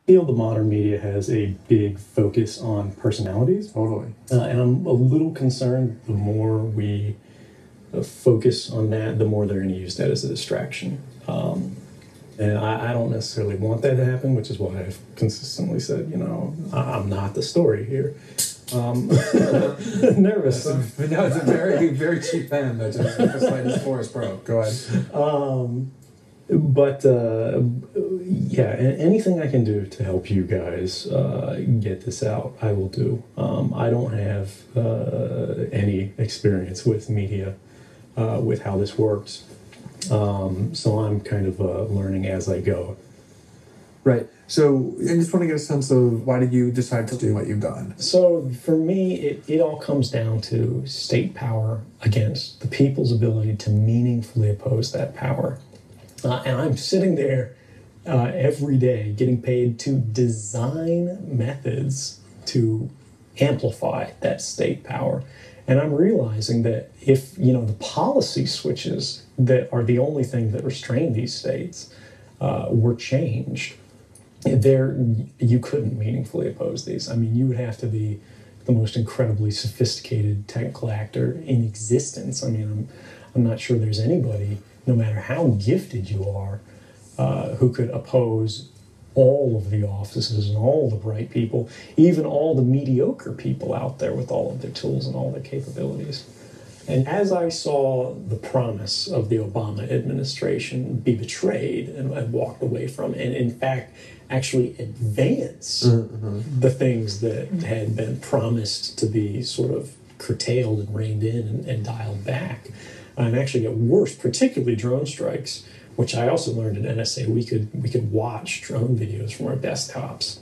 feel the modern media has a big focus on personalities. Totally. And I'm a little concerned the more we focus on that, the more they're going to use that as a distraction. And I don't necessarily want that to happen, which is why I've consistently said, I'm not the story here. Nervous. No, it's a very, very cheap pen that just emphasizes Forrest Pro. Go ahead. Yeah, anything I can do to help you guys get this out, I will do. I don't have any experience with media, with how this works. So I'm kind of learning as I go. Right. So I just want to get a sense of why did you decide to do what you've done? So for me, it all comes down to state power against the people's ability to meaningfully oppose that power. And I'm sitting there every day getting paid to design methods to amplify that state power. And I'm realizing that if, the policy switches that are the only thing that restrain these states were changed, you couldn't meaningfully oppose these. I mean, you would have to be the most incredibly sophisticated technical actor in existence. I mean, I'm not sure there's anybody, no matter how gifted you are, who could oppose all of the offices and all the bright people, even all the mediocre people out there with all of their tools and all their capabilities. And as I saw the promise of the Obama administration be betrayed and walked away from, and in fact actually advance the things that had been promised to be sort of curtailed and reined in and dialed back, and actually get worse, particularly drone strikes, which I also learned at NSA we could watch drone videos from our desktops.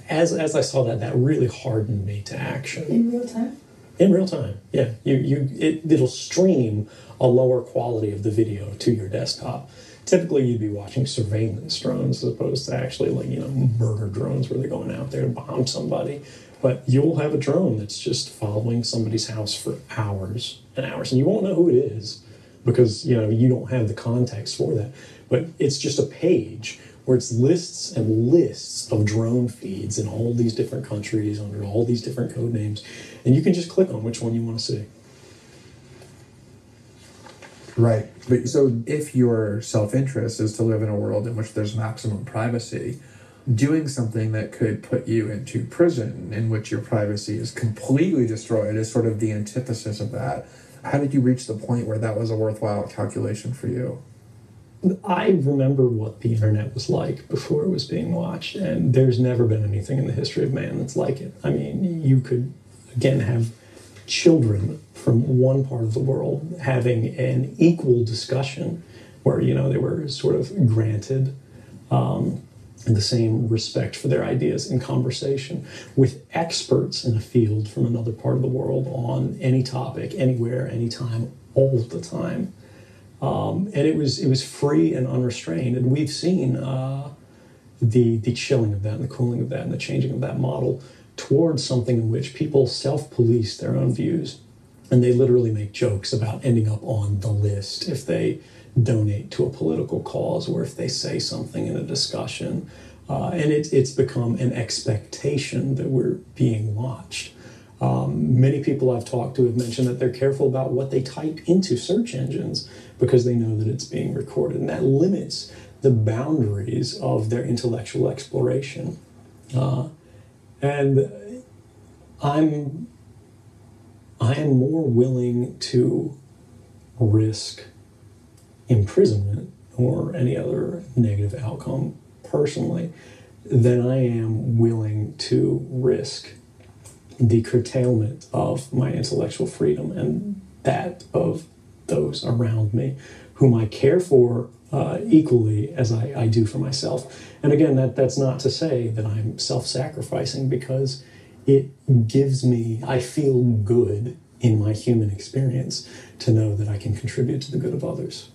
As I saw that really hardened me to action. In real time? In real time, yeah. It'll stream a lower quality of the video to your desktop. Typically, you'd be watching surveillance drones as opposed to actually murder drones where they're going out there to bomb somebody. But you'll have a drone that's just following somebody's house for hours and hours, and you won't know who it is because you don't have the context for that. But it's just a page where it's lists and lists of drone feeds in all these different countries under all these different code names, and you can just click on which one you want to see. Right. But so if your self-interest is to live in a world in which there's maximum privacy, doing something that could put you into prison in which your privacy is completely destroyed is sort of the antithesis of that. How did you reach the point where that was a worthwhile calculation for you? I remember what the internet was like before it was being watched, and there's never been anything in the history of man that's like it. I mean, you could, again, have children from one part of the world having an equal discussion where, they were sort of granted the same respect for their ideas in conversation with experts in a field from another part of the world on any topic, anywhere, anytime, all the time. And it was free and unrestrained. And we've seen the chilling of that and the cooling of that and the changing of that model towards something in which people self-police their own views. And they literally make jokes about ending up on the list if they donate to a political cause or if they say something in a discussion. And it's become an expectation that we're being watched. Many people I've talked to have mentioned that they're careful about what they type into search engines because they know that it's being recorded, and that limits the boundaries of their intellectual exploration. And I am more willing to risk imprisonment or any other negative outcome personally than I am willing to risk the curtailment of my intellectual freedom and that of those around me whom I care for equally as I do for myself. And again, that's not to say that I'm self-sacrificing, because it gives me, I feel good in my human experience to know that I can contribute to the good of others.